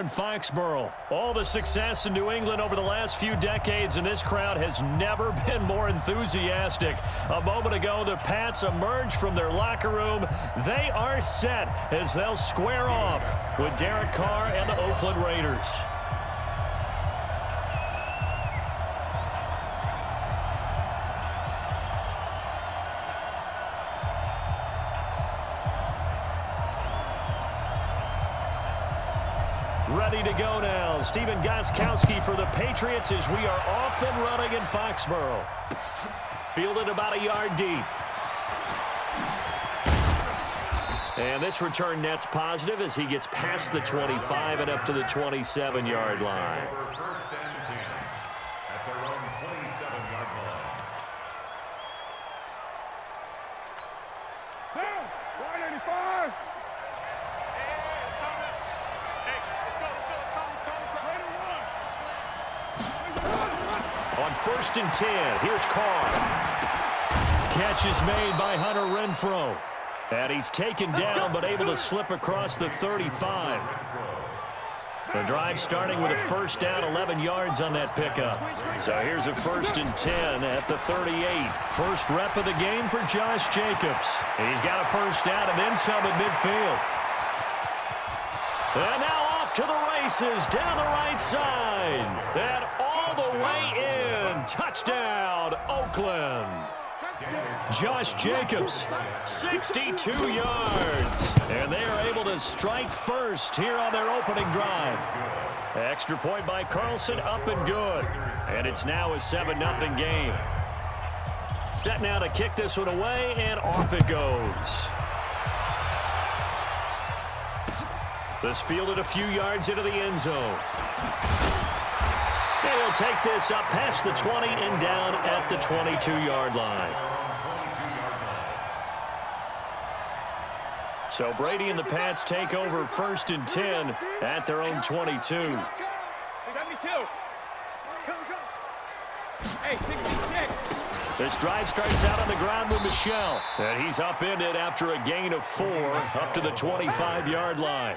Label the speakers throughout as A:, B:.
A: In Foxborough, all the success in New England over the last few decades, and this crowd has never been more enthusiastic. A moment ago, the Pats emerged from their locker room. They are set as they'll square off with Derek Carr and the Oakland Raiders. Ready to go now. Stephen Gostkowski for the Patriots as we are off and running in Foxborough. Fielded about a yard deep. And this return net's positive as he gets past the 25 and up to the 27-yard line.
B: First and 10 at their own 27-yard line.
C: Down, 185.
A: On first and 10, here's Carr. Catch is made by Hunter Renfrow. And he's taken down but able to slip across the 35. The drive starting with a first down, 11 yards on that pickup. So here's a first and 10 at the 38. First rep of the game for Josh Jacobs. He's got a first down and then some at midfield. And now off to the races down the right side. And all the way in. Touchdown, Oakland. Josh Jacobs, 62 yards. And they are able to strike first here on their opening drive. Extra point by Carlson, up and good. And it's now a 7-0 game. Set now to kick this one away, and off it goes. This fielded a few yards into the end zone. And he'll take this up past the 20 and down at the 22-yard line. So Brady and the Pats take over first and 10 at their own 22.
C: They got me too. Hey, check.
A: This drive starts out on the ground with Michel. And he's upended after a gain of 4 up to the 25-yard line.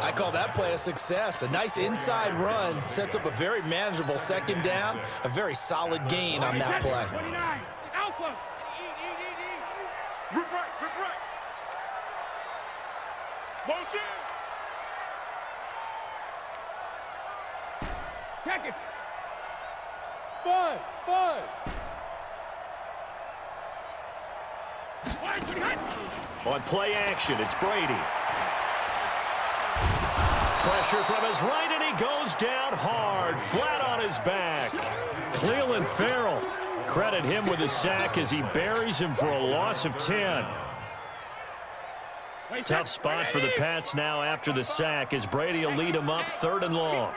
D: I call that play a success. A nice inside run sets up a very manageable second down. A very solid gain on that play.
C: 29. Alpha. Rip right. Motion. Check it. Buzz.
A: On play action, it's Brady. Pressure from his right, and he goes down hard, flat on his back. Cleveland Farrell, credit him with a sack as he buries him for a loss of 10. Tough spot for the Pats now after the sack as Brady will lead him up 3rd and long.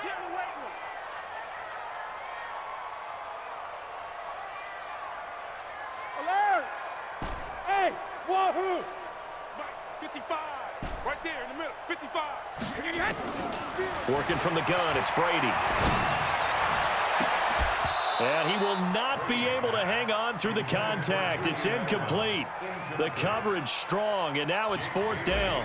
C: Alert! Hey, wahoo! 55, right there in the middle, 55.
A: Working from the gun, it's Brady. And he will not be able to hang on through the contact. It's incomplete. The coverage strong, and now it's 4th down.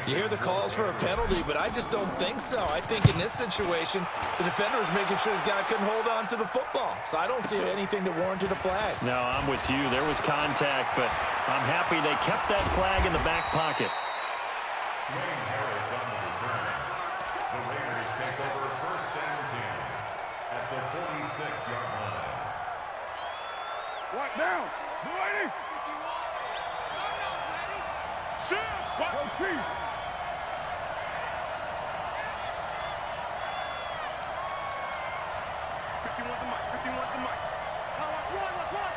D: You hear the calls for a penalty, but I just don't think so. I think in this situation, the defender is making sure his guy couldn't hold on to the football. So I don't see anything that warranted a flag.
A: No, I'm with you. There was contact, but I'm happy they kept that flag in the back pocket.
B: The Raiders take over first and 10 at the 46-yard line.
C: What now? Ready? Shoot! What? Go Chief! Let's run!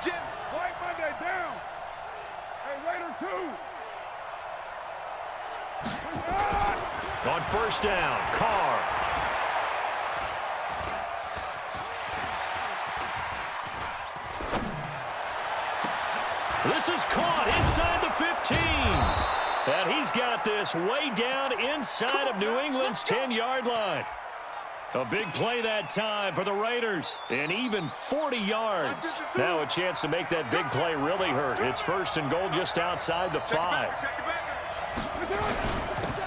C: Jim! White Monday down! Hey, Raider 2!
A: On first down, Carr. This is caught inside the 15. And he's got this way down inside of New England's 10-yard line. A big play that time for the Raiders. And even 40 yards. Now a chance to make that big play really hurt. It's 1st and goal just outside the 5.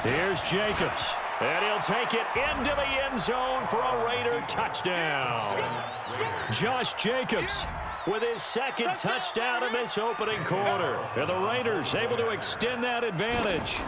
A: Here's Jacobs. And he'll take it into the end zone for a Raider touchdown. Josh Jacobs with his second touchdown in this opening quarter. And the Raiders able to extend that advantage.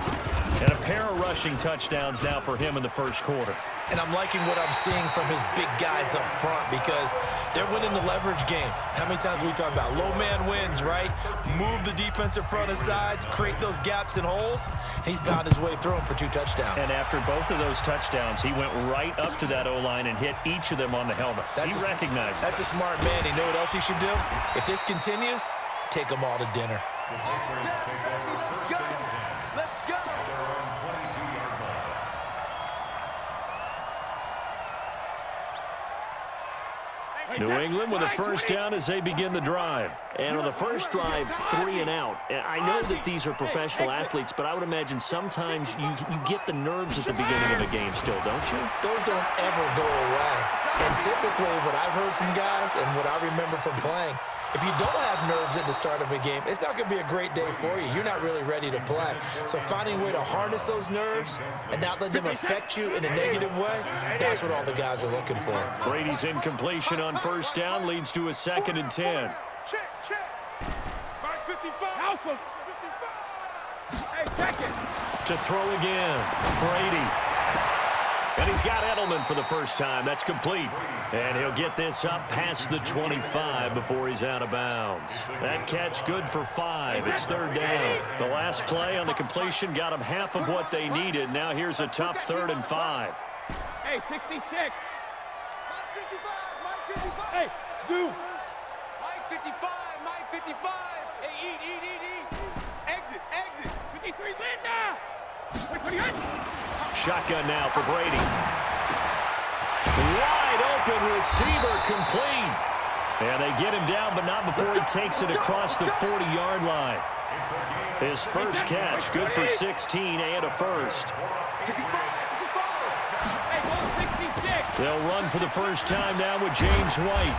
A: And a pair of rushing touchdowns now for him in the first quarter.
D: And I'm liking what I'm seeing from his big guys up front because they're winning the leverage game. How many times we talk about low man wins, right? Move the defensive front aside, create those gaps and holes. He's found his way through them for 2 touchdowns.
A: And after both of those touchdowns, he went right up to that O-line and hit each of them on the helmet. He recognized
D: That's a smart man. You know what else he should do? If this continues, take them all to dinner.
B: The Patriots take over first and 10. Let's go. At their own 22-yard line.
A: New England with a first down as they begin the drive. And on the first drive, 3 and out. I know that these are professional athletes, but I would imagine sometimes you get the nerves at the beginning of a game still, don't you?
D: Those don't ever go away. And typically what I've heard from guys and what I remember from playing, if you don't have nerves at the start of a game, it's not going to be a great day for you. You're not really ready to play. So finding a way to harness those nerves and not let them affect you in a negative way, that's what all the guys are looking for.
A: Brady's incompletion on first down leads to a 2nd and 10.
C: Check. 55. Alpha. 55. Hey, check it.
A: To throw again, Brady. And he's got Edelman for the first time. That's complete. And he'll get this up past the 25 before he's out of bounds. That catch good for 5. It's 3rd down. The last play on the completion got them half of what they needed. Now here's a tough 3rd and 5.
C: Hey, 66. Mike 55. Hey, Zoom. Mike 55. Mike 55. Hey, eat. Exit. 53, Linda. Wait, 28.
A: Shotgun now for Brady. Wide open receiver complete. And they get him down, but not before he takes it across the 40-yard line. His first catch, good for 16 and a first. They'll run for the first time now with James White.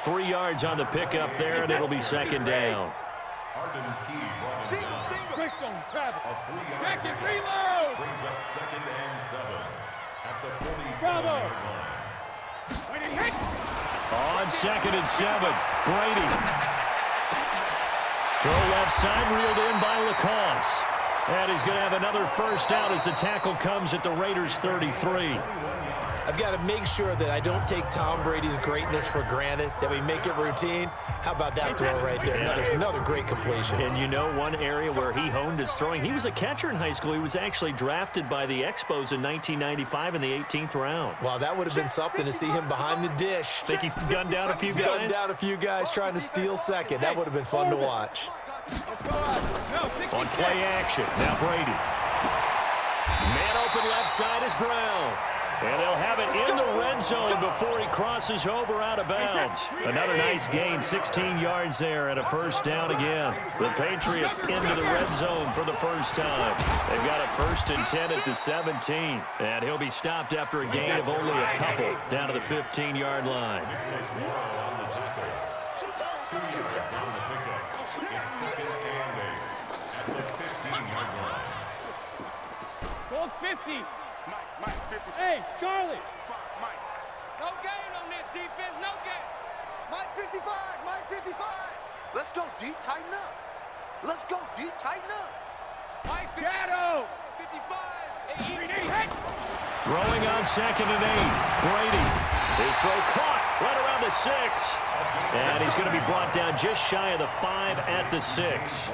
A: 3 yards on the pickup there, and it'll be 2nd down.
C: Single. Quickstone, travel. Back and reload.
B: Brings up 2nd and 7 at the 47-yard
C: Bravo.
B: line.
C: When he hit.
A: On 2nd and 7, Brady. Throw left side, reeled in by Lacoste. And he's going to have another first down as the tackle comes at the Raiders' 33.
D: I've got to make sure that I don't take Tom Brady's greatness for granted, that we make it routine. How about that throw right there? Another great completion.
A: And you know one area where he honed his throwing? He was a catcher in high school. He was actually drafted by the Expos in 1995 in the 18th round.
D: Well, that would have been something to see him behind the dish.
A: Think he gunned down a few guys?
D: Gunned down a few guys trying to steal second. That would have been fun to watch.
A: On play action, now Brady. Man open left side is Brown. And they'll have it in the red zone before he crosses over out of bounds. Another nice gain, 16 yards there and a first down again. The Patriots into the red zone for the first time. They've got a 1st and 10 at the 17. And he'll be stopped after a gain of only a couple down to the 15-yard line.
C: 50. Mike 50. Hey, Charlie. Mike. No gain on this defense. No gain.
E: Mike 55. Mike 55. Let's go deep. Tighten up. Let's go deep. Tighten up.
C: Mike Shadow. 55. Hey.
A: Throwing on 2nd and 8. Brady. His throw caught right around the 6. And he's going to be brought down just shy of the 5 at the 6.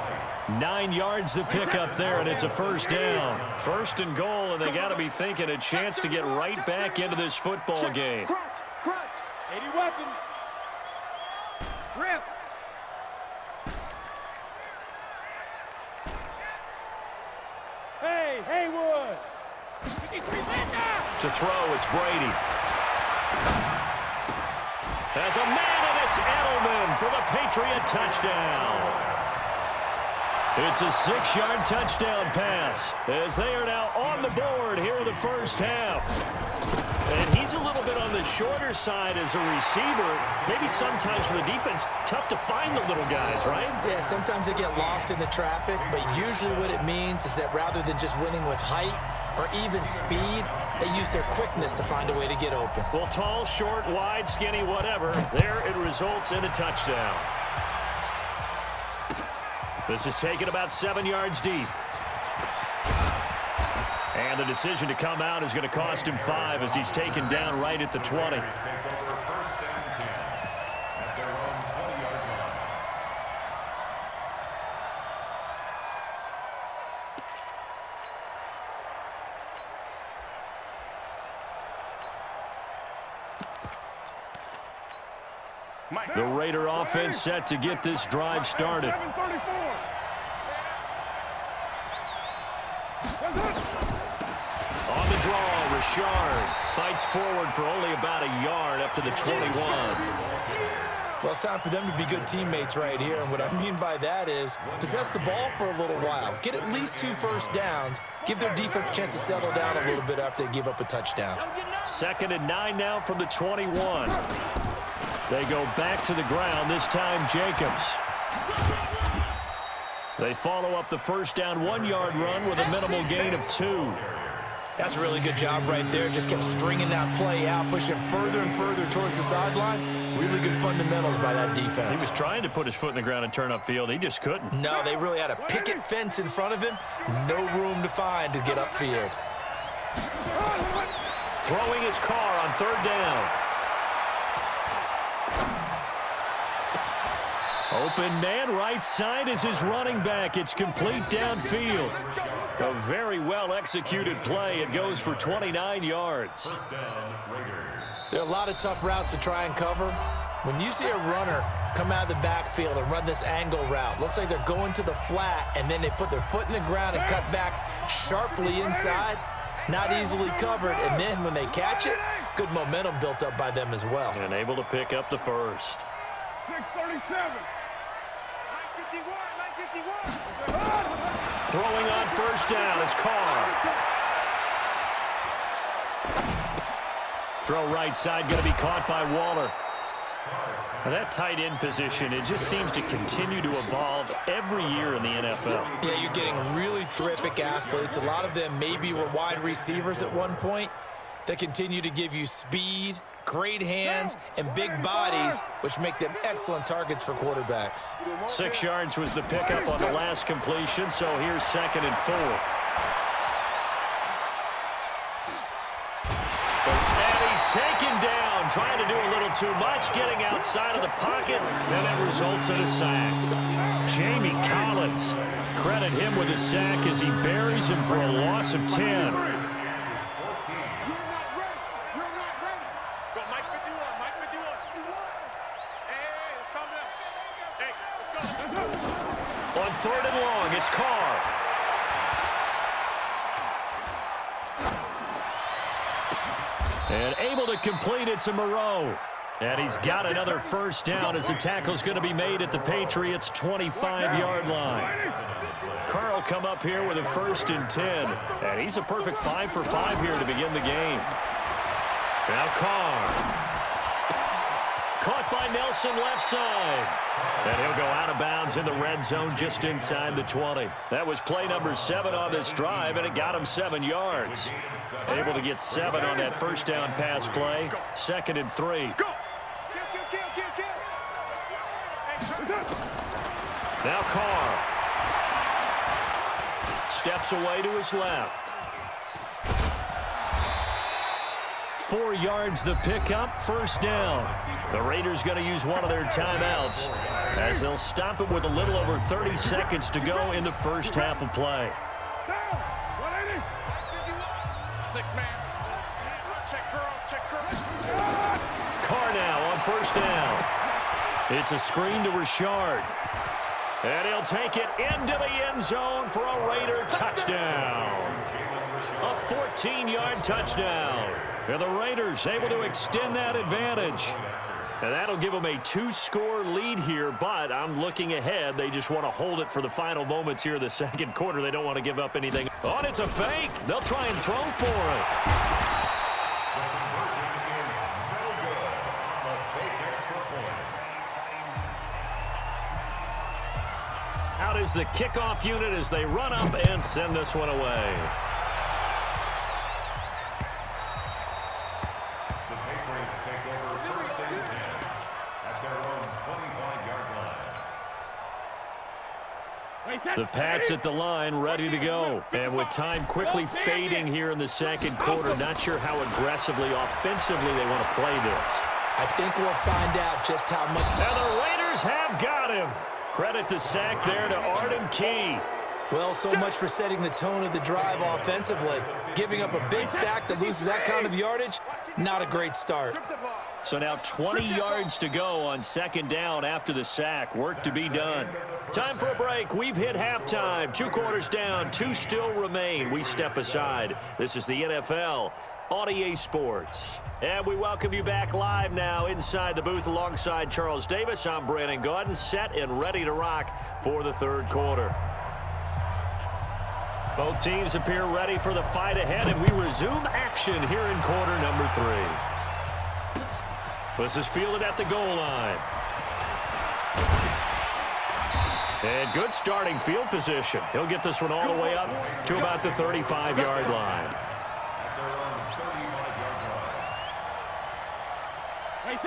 A: 9 yards to pick up there, and it's a first down. 1st and goal, and they got to be thinking a chance to get right back into this football game.
C: Crunch. 80 weapons. Rip. Hey, Haywood.
A: To throw, it's Brady. As a man, and it's Edelman for the Patriot touchdown. It's a 6-yard touchdown pass as they are now on the board here in the first half. And he's a little bit on the shorter side as a receiver. Maybe sometimes for the defense, tough to find the little guys, right?
D: Yeah, sometimes they get lost in the traffic, but usually what it means is that rather than just winning with height or even speed, they use their quickness to find a way to get open.
A: Well, tall, short, wide, skinny, whatever, there it results in a touchdown. This is taken about 7 yards deep. And the decision to come out is going to cost him 5 as he's taken down right at the 20. The Raider offense set to get this drive started. On the draw, Richard fights forward for only about a yard up to the 21.
D: Well, it's time for them to be good teammates right here, and what I mean by that is possess the ball for a little while, get at least 2 first downs, give their defense a chance to settle down a little bit after they give up a touchdown.
A: 2nd and 9 now from the 21. They go back to the ground, this time Jacobs. They follow up the first down 1-yard run with a minimal gain of 2.
D: That's a really good job right there. Just kept stringing that play out, pushing further and further towards the sideline. Really good fundamentals by that defense.
A: He was trying to put his foot in the ground and turn upfield. He just couldn't.
D: No, they really had a picket fence in front of him. No room to find to get upfield.
A: Throwing his car on 3rd down. Open man right side is his running back. It's complete downfield. A very well-executed play. It goes for 29 yards.
D: There are a lot of tough routes to try and cover. When you see a runner come out of the backfield and run this angle route, looks like they're going to the flat, and then they put their foot in the ground and cut back sharply inside. Not easily covered, and then when they catch it, good momentum built up by them as well.
A: And able to pick up the first.
C: 637.
A: Throwing on first down is Carr. Throw right side, going to be caught by Waller. Now that tight end position, it just seems to continue to evolve every year in the NFL.
D: Yeah, you're getting really terrific athletes. A lot of them maybe were wide receivers at one point. They continue to give you speed, great hands, and big bodies, which make them excellent targets for quarterbacks.
A: 6 yards was the pickup on the last completion, so here's 2nd and 4. And he's taken down, trying to do a little too much, getting outside of the pocket, and it results in a sack. Jamie Collins, credit him with a sack as he buries him for a loss of 10. On 3rd and long, it's Carr. And able to complete it to Moreau. And he's got another first down as the tackle's going to be made at the Patriots' 25-yard line. Carr will come up here with a 1st and 10. And he's a perfect 5 for 5 here to begin the game. Now Carr. Caught by Nelson left side. And he'll go out of bounds in the red zone just inside the 20. That was play number 7 on this drive, and it got him 7 yards. Able to get 7 on that first down pass play. 2nd and 3. Now Carr. Steps away to his left. 4 yards the pickup, 1st down. The Raiders going to use one of their timeouts as they'll stop it with a little over 30 seconds to go in the first half of play.
C: 6-man. Check curls.
A: Carr now on 1st down. It's a screen to Richard. And he'll take it into the end zone for a Raider touchdown. A 14-yard touchdown. And the Raiders able to extend that advantage. And that'll give them a 2-score lead here, but I'm looking ahead. They just want to hold it for the final moments here of the 2nd quarter. They don't want to give up anything. Oh, and it's a fake. They'll try and throw for it. out as the kickoff unit as they run up and send this one away.
B: The Patriots take over first and 10 at their own 25-yard line.
A: The Pats at the line, ready to go. And with time quickly fading here in the second quarter, not sure how aggressively, offensively they want to play this.
D: I think we'll find out just how much.
A: And the Raiders have got him. Credit the sack there to Arden Key.
D: Well, so much for setting the tone of the drive offensively. Giving up a big sack that loses that kind of yardage, not a great start.
A: So now 20 yards to go on second down after the sack. Work to be done. Time for a break. We've hit halftime. 2 quarters down. 2 still remain. We step aside. This is the NFL on EA Sports. And we welcome you back live now inside the booth alongside Charles Davis. I'm Brandon Gaudin, set and ready to rock for the third quarter. Both teams appear ready for the fight ahead, and we resume action here in quarter number 3. This is fielded at the goal line. And good starting field position. He'll get this one all the way up to about the 35-yard line.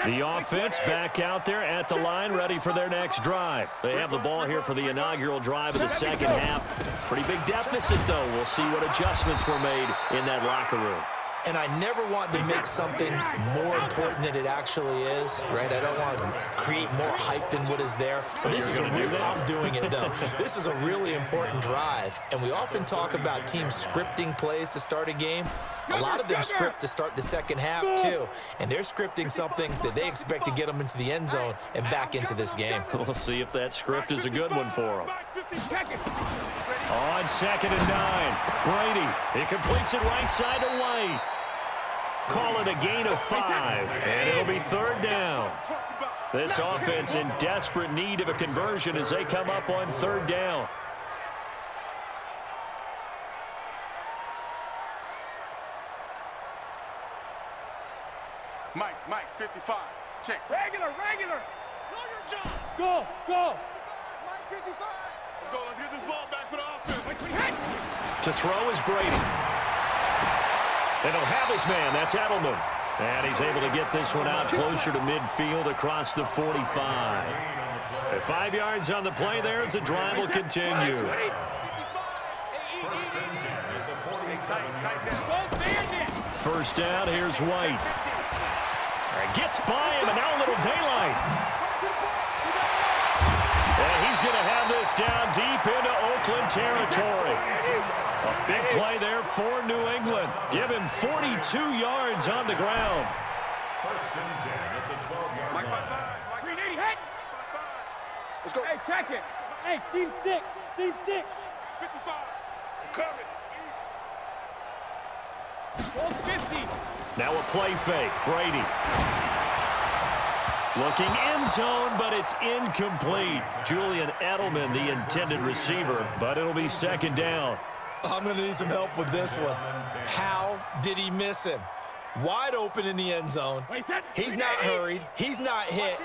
A: The offense back out there at the line, ready for their next drive. They have the ball here for the inaugural drive of the second half. Pretty big deficit, though. We'll see what adjustments were made in that locker room.
D: And I never want to make something more important than it actually is, right? I don't want to create more hype than what is there. But this is a real, I'm doing it, though. This is a really important drive. And we often talk about teams scripting plays to start a game. A lot of them script to start the second half, too. And they're scripting something that they expect to get them into the end zone and back into this game.
A: We'll see if that script is a good one for them. On second and 9, Brady. He completes it right side to White. Call it a gain of 5, and it'll be third down. This offense in desperate need of a conversion as they come up on third down.
C: Mike, 55. Check. Regular. Know your job. Go. Mike, 55. Let's get this ball back for the offense.
A: To throw is Brady. And he'll have his man. That's Edelman. And he's able to get this one out closer to midfield across the 45. At 5 yards on the play there as the drive will continue. First down, here's White. Gets by him, and now a little daylight. And he's going to have this down deep into Oakland territory. A big play there for New England. Give him 42 yards on the ground.
B: First and 10 at the 12-yard line.
C: Mike. Let's go. Hey, check it. Hey, seam 6. 55. Cover it. 50.
A: Now a play fake. Brady. Looking end zone, but it's incomplete. Julian Edelman, the intended receiver, but it'll be second down.
D: I'm going to need some help with this one. How did he miss him? Wide open in the end zone. He's not hurried. He's not hit.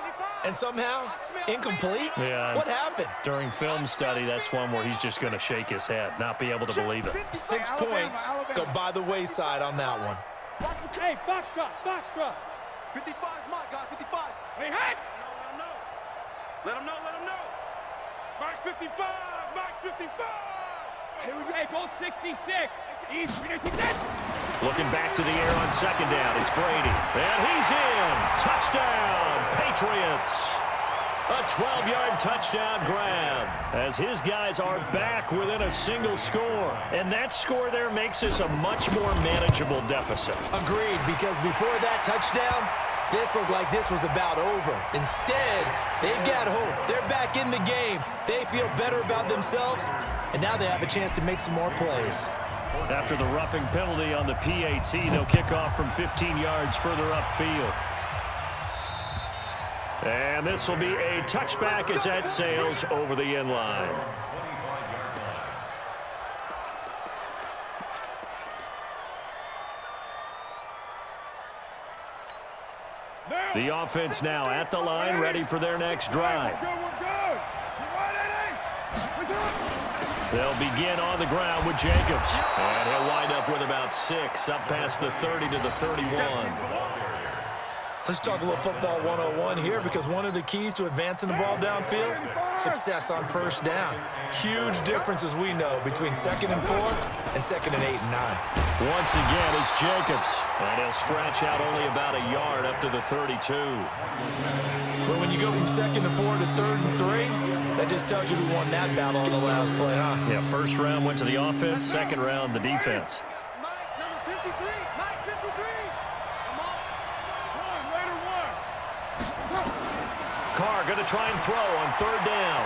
D: And somehow, incomplete?
A: Yeah.
D: What happened?
A: During film study, that's one where he's just going to shake his head, not be able to believe it.
D: 6 points go by the wayside on that one.
C: Hey, box drop. 55 Mike, guys, 55. Hey, Let him know. Mike 55. Here we go. Hey, goal 66.
A: Looking back to the air on second down. It's Brady. And he's in. Touchdown, Patriots. A 12-yard touchdown grab as his guys are back within a single score. And that score there makes this a much more manageable deficit.
D: Agreed, because before that touchdown, this looked like this was about over. Instead, they've got hope. They're back in the game. They feel better about themselves, and now they have a chance to make some more plays.
A: After the roughing penalty on the PAT, they'll kick off from 15 yards further upfield. And this will be a touchback as that sails over the end line. The offense now at the line, ready for their next drive.
C: We're good.
A: They'll begin on the ground with Jacobs. And he'll wind up with about 6, up past the 30 to the 31.
D: Let's talk a little football 101 here, because one of the keys to advancing the ball downfield, success on first down. Huge difference, as we know, between 2nd and 4 and 2nd and 8 and 9.
A: Once again, it's Jacobs. And he'll scratch out only about a yard up to the 32.
D: But when you go from 2nd and 4 to 3rd and 3, that just tells you who won that battle on the last play, huh?
A: Yeah, first round went to the offense, second round the defense.
E: Mike, number 53. Mike, 53. Come on. Raider one.
A: Carr going to try and throw on 3rd down.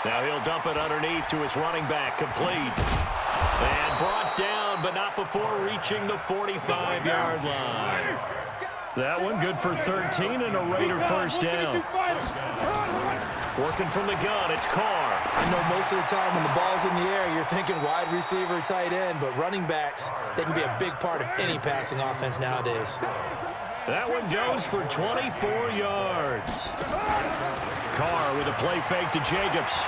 A: Now he'll dump it underneath to his running back, complete. And brought down, but not before reaching the 45-yard line. That one good for 13 and a Raider first down. Working from the gun, it's Carr.
D: I know most of the time when the ball's in the air, you're thinking wide receiver, tight end, but running backs, they can be a big part of any passing offense nowadays.
A: That one goes for 24 yards. Carr with a play fake to Jacobs.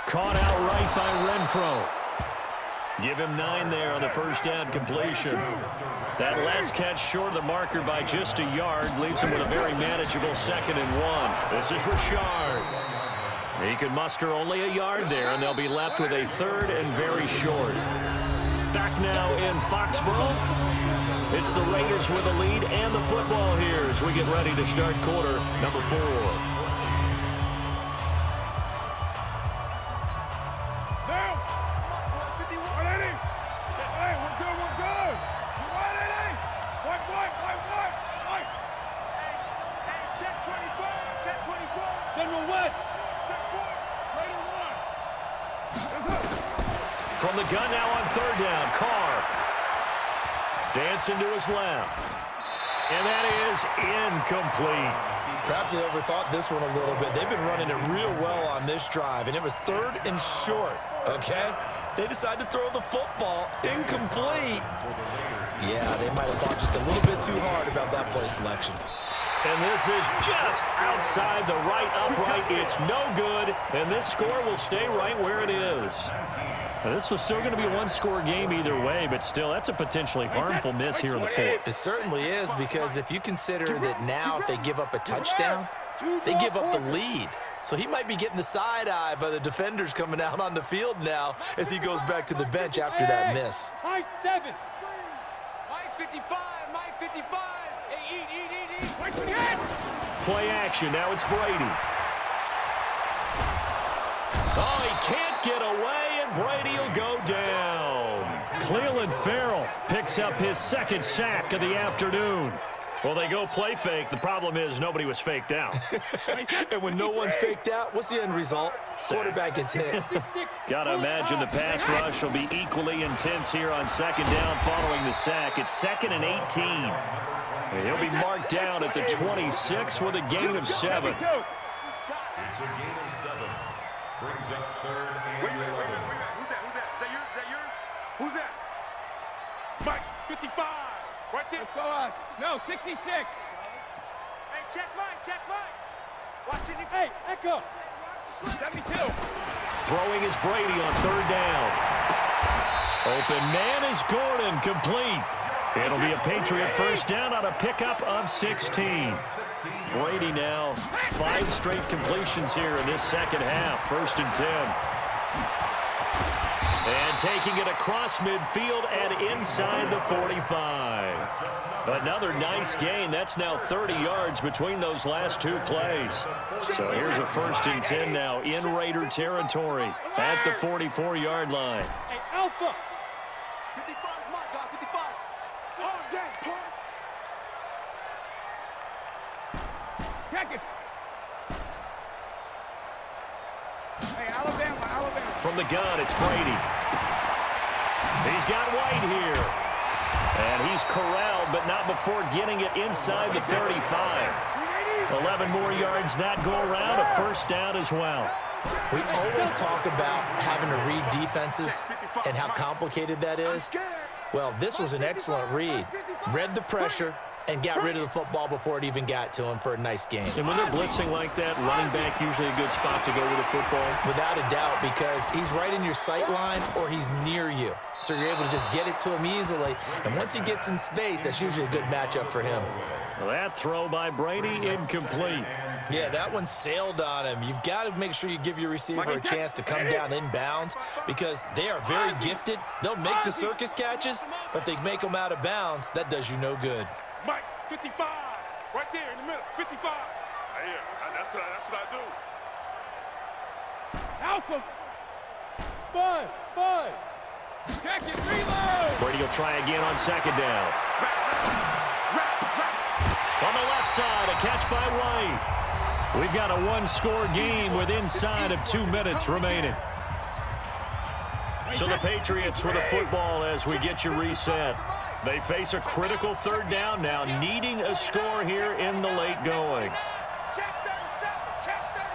A: Caught out right by Renfro. Give him 9 there on the first down completion. That last catch short of the marker by just a yard leaves him with a very manageable 2nd and 1. This is Richard. He can muster only a yard there, and they'll be left with a 3rd and very short. Back now in Foxborough. It's the Raiders with a lead and the football here as we get ready to start quarter number 4. From the gun now on 3rd down, Carr. Dancing to his left. And that is incomplete.
D: Perhaps they overthought this one a little bit. They've been running it real well on this drive, and it was 3rd and short, okay? They decided to throw the football incomplete. Yeah, they might have thought just a little bit too hard about that play selection.
A: And this is just outside the right upright. It's no good, and this score will stay right where it is. Now, this was still going to be a one-score game either way, but still, that's a potentially harmful miss here in the 4th.
D: It certainly is, because if you consider that now if they give up a touchdown, they give up the lead. So he might be getting the side eye by the defenders coming out on the field now as he goes back to the bench after that miss.
C: High 7.
E: Mike 55. Mike 55. Hey, eat.
A: Play action. Now it's Brady. Oh, he can't get away, and Brady will go down. Cleveland Farrell picks up his 2nd sack of the afternoon. Well, they go play fake. The problem is nobody was faked out.
D: And when no one's faked out, what's the end result? Quarterback gets hit.
A: Got to imagine the pass rush will be equally intense here on 2nd down following the sack. It's 2nd and 18. And he'll be marked down at the 26 with a gain of 7.
B: It's a gain of 7. Brings up 3rd and 11.
E: Who's that? Is that yours? Who's that?
C: Mike 55. Right there. Let's go on. No, 66. Hey, check Mike. Watch it. Hey, Echo. 72.
A: Throwing is Brady on 3rd down. Open man is Gordon, complete. It'll be a Patriot first down on a pickup of 16. Brady now 5 straight completions here in this second half. 1st and 10. And taking it across midfield and inside the 45. Another nice gain. That's now 30 yards between those last 2 plays. So here's a 1st and 10 now in Raider territory at the 44-yard line.
C: Hey, Alpha.
E: 55. Mark, guys. 55. All day, punk.
C: Check it. Hey, Alabama.
A: From the gun, it's Brady. He's got White here. And he's corralled, but not before getting it inside the 35. 11 more yards that go around, a first down as well.
D: We always talk about having to read defenses and how complicated that is. Well, this was an excellent read. Read the pressure and got rid of the football before it even got to him for a nice game.
A: And when they're blitzing like that, running back usually a good spot to go with the football?
D: Without a doubt, because he's right in your sight line or he's near you. So you're able to just get it to him easily. And once he gets in space, that's usually a good matchup for him.
A: Well, that throw by Brady, incomplete.
D: Yeah, that one sailed on him. You've got to make sure you give your receiver a chance to come down inbounds because they are very gifted. They'll make the circus catches, but they make them out of bounds. That does you no good.
C: Mike, 55, right there in the middle, 55. Yeah, that's what I do. Alpha. Spud. Check it, reload.
A: Brady will try again on second down. On the left side, a catch by White. We've got a one-score game with inside of 2 minutes remaining. So the Patriots with a football as we get you reset. They face a critical third down now, needing a score here in the late going.
C: Check 37, check 37.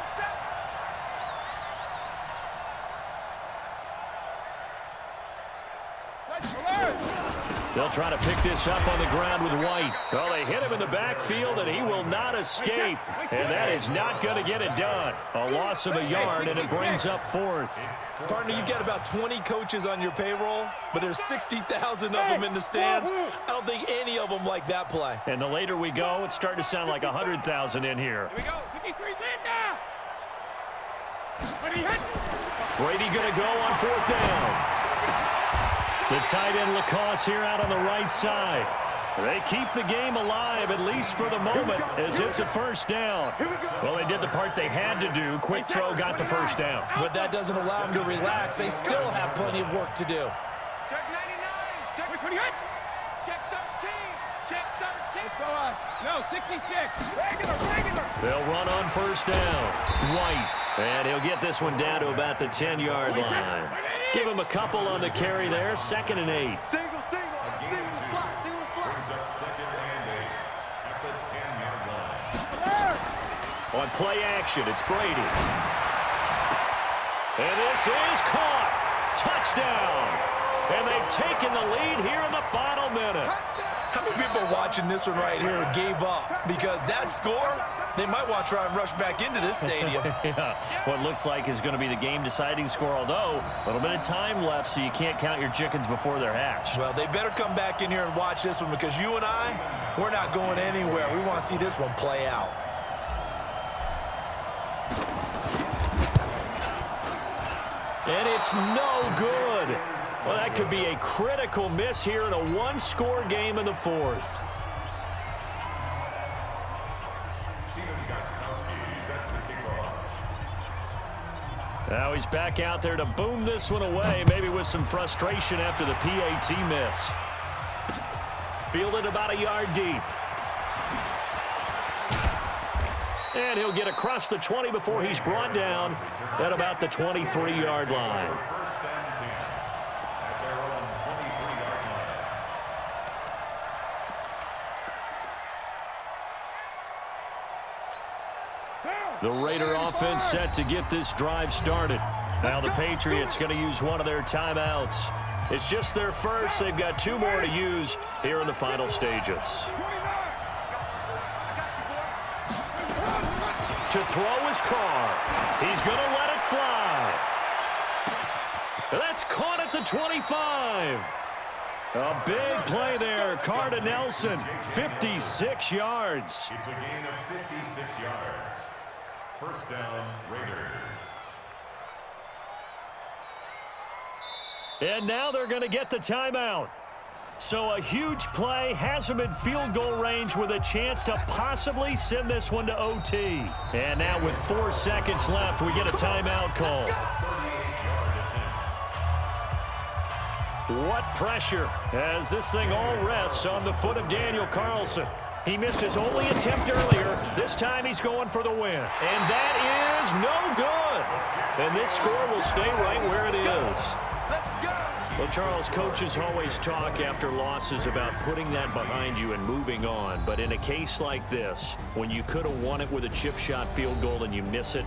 A: They'll try to pick this up on the ground with White. Well, they hit him in the backfield, and he will not escape. And that is not going to get it done. A loss of a yard, and it brings up fourth.
D: Partner, you've got about 20 coaches on your payroll, but there's 60,000 of them in the stands. I don't think any of them like that play.
A: And the later we go, it's starting to sound like 100,000 in here.
C: Here we go, 53's in now. When he hit.
A: Brady going to go on fourth down. The tight end Lacoste here out on the right side. They keep the game alive, at least for the moment, as it's a first down. Well, they did the part they had to do. Quick throw got the first down.
D: But that doesn't allow them to relax. They still have plenty of work to do.
C: Check 99. Check 28. Check 13. Check 13. No, 66. Regular.
A: They'll run on first down. White. And he'll get this one down to about the 10-yard line. Give him a couple on the carry there. 2nd and 8.
E: Single slot.
B: Brings up 2nd and 8 at the 10-yard line.
A: On play action, it's Brady. And this is caught. Touchdown. And they've taken the lead here in the final minute.
D: How many people are watching this one right here who gave up? Because that score, they might want to try and rush back into this stadium.
A: Yeah, what looks like is going to be the game-deciding score, although a little bit of time left, so you can't count your chickens before they're hatched.
D: Well, they better come back in here and watch this one because you and I, we're not going anywhere. We want to see this one play out.
A: And it's no good. Well, that could be a critical miss here in a one-score game in the fourth. Now he's back out there to boom this one away, maybe with some frustration after the PAT miss. Fielded about a yard deep. And he'll get across the 20 before he's brought down at about the 23-yard line. The Raider offense set to get this drive started. Now the Patriots going to use one of their timeouts. It's just their first. They've got 2 more to use here in the final stages. To throw is Carr. He's going to let it fly. That's caught at the 25. A big play there. Carr to Nelson. 56 yards.
B: It's a gain of 56 yards. First down, Raiders.
A: And now they're going to get the timeout. So a huge play has them in field goal range with a chance to possibly send this one to OT. And now with 4 seconds left, we get a timeout call. What pressure as this thing all rests on the foot of Daniel Carlson. He missed his only attempt earlier. This time he's going for the win. And that is no good. And this score will stay right where it is. Well, Charles, coaches always talk after losses about putting that behind you and moving on. But in a case like this, when you could have won it with a chip shot field goal and you miss it,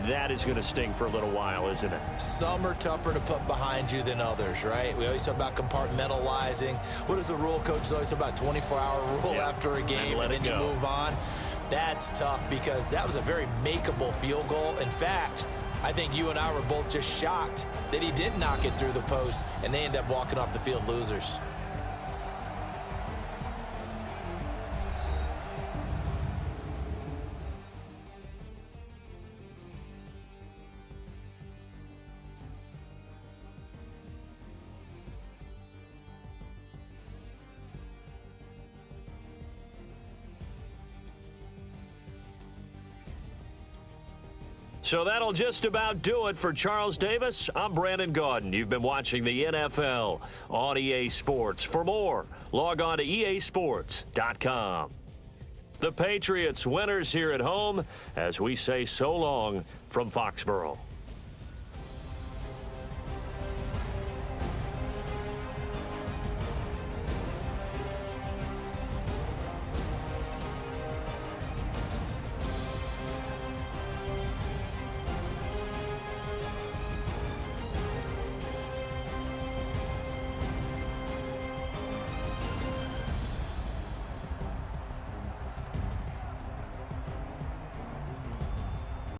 A: that is going to sting for a little while, isn't it?
D: Some are tougher to put behind you than others, right? We always talk about compartmentalizing. What is the rule, coach? Always about 24-hour rule after a game, and then you move on. That's tough because that was a very makeable field goal. In fact, I think you and I were both just shocked that he didn't knock it through the post, and they end up walking off the field losers.
A: So that'll just about do it for Charles Davis. I'm Brandon Gaudin. You've been watching the NFL on EA Sports. For more, log on to easports.com. The Patriots winners here at home as we say so long from Foxborough.